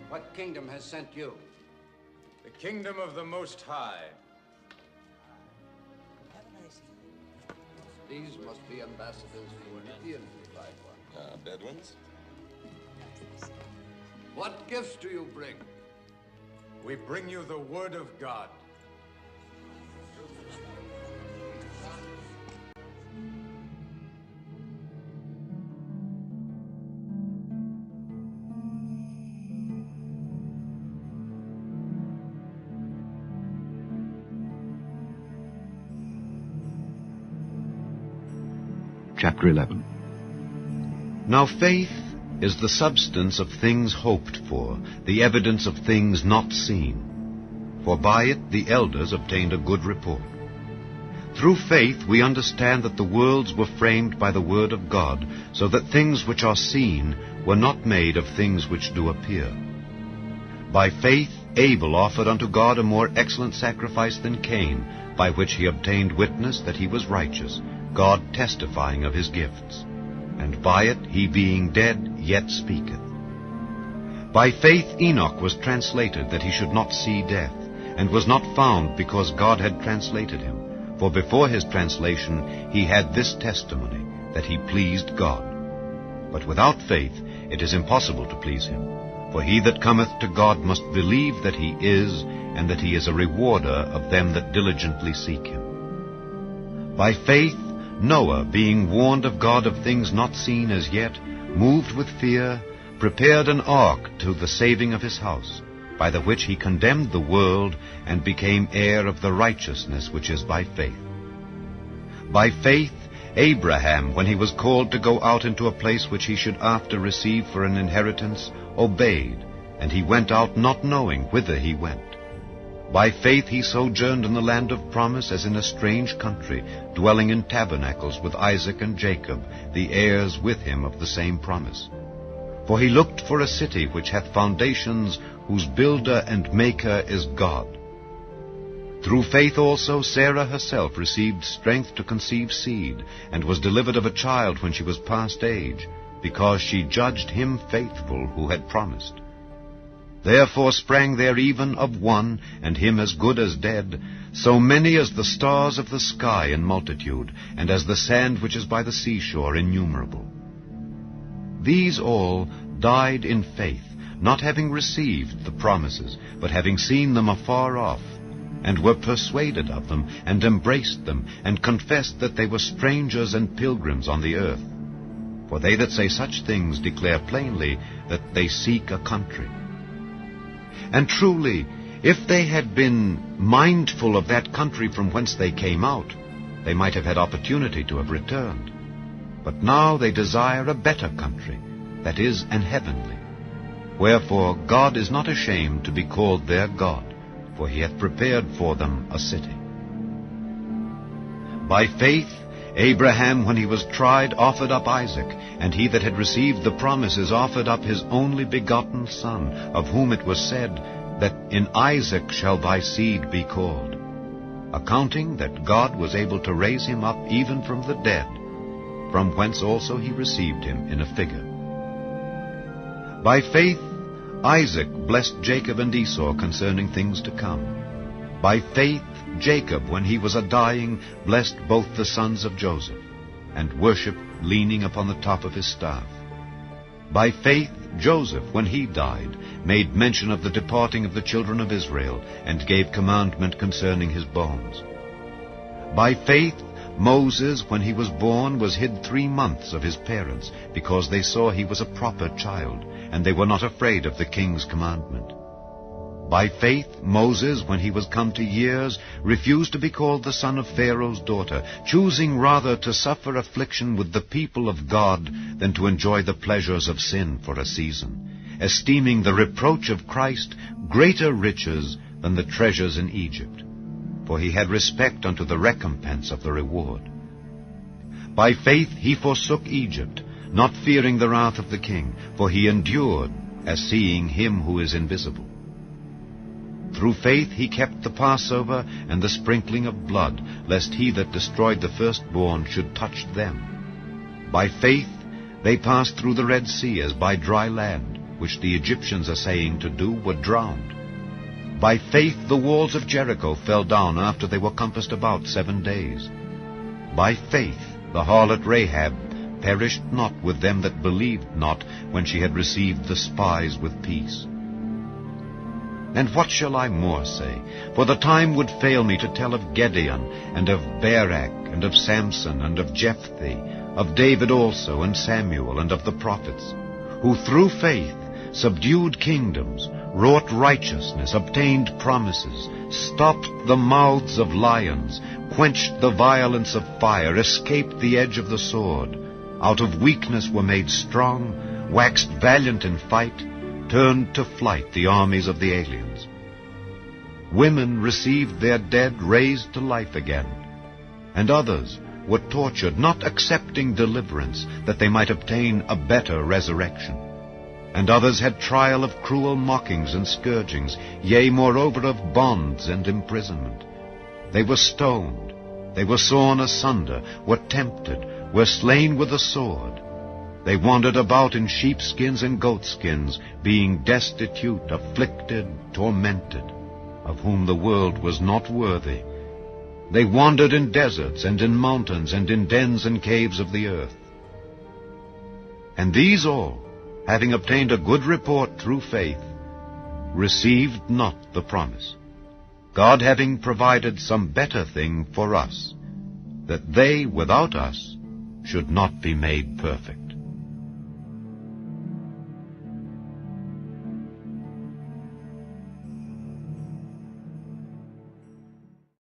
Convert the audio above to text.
What kingdom has sent you? The kingdom of the Most High. These must be ambassadors for an Indian replied one. Bedouins? What gifts do you bring? We bring you the word of God. Chapter 11. Now faith is the substance of things hoped for, the evidence of things not seen. For by it the elders obtained a good report. Through faith we understand that the worlds were framed by the word of God, so that things which are seen were not made of things which do appear. By faith Abel offered unto God a more excellent sacrifice than Cain, by which he obtained witness that he was righteous, God testifying of his gifts. And by it he being dead yet speaketh. By faith Enoch was translated, that he should not see death, and was not found, because God had translated him. For before his translation he had this testimony, that he pleased God. But without faith it is impossible to please him. For he that cometh to God must believe that he is, and that he is a rewarder of them that diligently seek him. By faith Noah, being warned of God of things not seen as yet, moved with fear, prepared an ark to the saving of his house, by the which he condemned the world, and became heir of the righteousness which is by faith. By faith Abraham, when he was called to go out into a place which he should after receive for an inheritance, obeyed, and he went out not knowing whither he went. By faith he sojourned in the land of promise as in a strange country, dwelling in tabernacles with Isaac and Jacob, the heirs with him of the same promise. For he looked for a city which hath foundations, whose builder and maker is God. Through faith also Sarah herself received strength to conceive seed, and was delivered of a child when she was past age, because she judged him faithful who had promised. Therefore sprang there even of one, and him as good as dead, so many as the stars of the sky in multitude, and as the sand which is by the seashore innumerable. These all died in faith, not having received the promises, but having seen them afar off, and were persuaded of them, and embraced them, and confessed that they were strangers and pilgrims on the earth. For they that say such things declare plainly that they seek a country. And truly, if they had been mindful of that country from whence they came out, they might have had opportunity to have returned. But now they desire a better country, that is, an heavenly. Wherefore God is not ashamed to be called their God, for he hath prepared for them a city. By faith Abraham, when he was tried, offered up Isaac, and he that had received the promises offered up his only begotten son, of whom it was said, that in Isaac shall thy seed be called, accounting that God was able to raise him up even from the dead, from whence also he received him in a figure. By faith Isaac blessed Jacob and Esau concerning things to come. By faith Jacob, when he was a-dying, blessed both the sons of Joseph, and worshipped leaning upon the top of his staff. By faith Joseph, when he died, made mention of the departing of the children of Israel, and gave commandment concerning his bones. By faith Moses, when he was born, was hid 3 months of his parents, because they saw he was a proper child, and they were not afraid of the king's commandment. By faith Moses, when he was come to years, refused to be called the son of Pharaoh's daughter, choosing rather to suffer affliction with the people of God than to enjoy the pleasures of sin for a season, esteeming the reproach of Christ greater riches than the treasures in Egypt, for he had respect unto the recompense of the reward. By faith he forsook Egypt, not fearing the wrath of the king, for he endured as seeing him who is invisible. Through faith he kept the Passover and the sprinkling of blood, lest he that destroyed the firstborn should touch them. By faith they passed through the Red Sea as by dry land, which the Egyptians are saying to do, were drowned. By faith the walls of Jericho fell down after they were compassed about 7 days. By faith the harlot Rahab perished not with them that believed not, when she had received the spies with peace. And what shall I more say? For the time would fail me to tell of Gideon, and of Barak, and of Samson, and of Jephthah, of David also, and Samuel, and of the prophets, who through faith subdued kingdoms, wrought righteousness, obtained promises, stopped the mouths of lions, quenched the violence of fire, escaped the edge of the sword, out of weakness were made strong, waxed valiant in fight, turned to flight the armies of the aliens. Women received their dead raised to life again, and others were tortured, not accepting deliverance, that they might obtain a better resurrection. And others had trial of cruel mockings and scourgings, yea, moreover, of bonds and imprisonment. They were stoned, they were sawn asunder, were tempted, were slain with the sword. They wandered about in sheepskins and goatskins, being destitute, afflicted, tormented, of whom the world was not worthy. They wandered in deserts and in mountains and in dens and caves of the earth. And these all, having obtained a good report through faith, received not the promise, God having provided some better thing for us, that they without us should not be made perfect.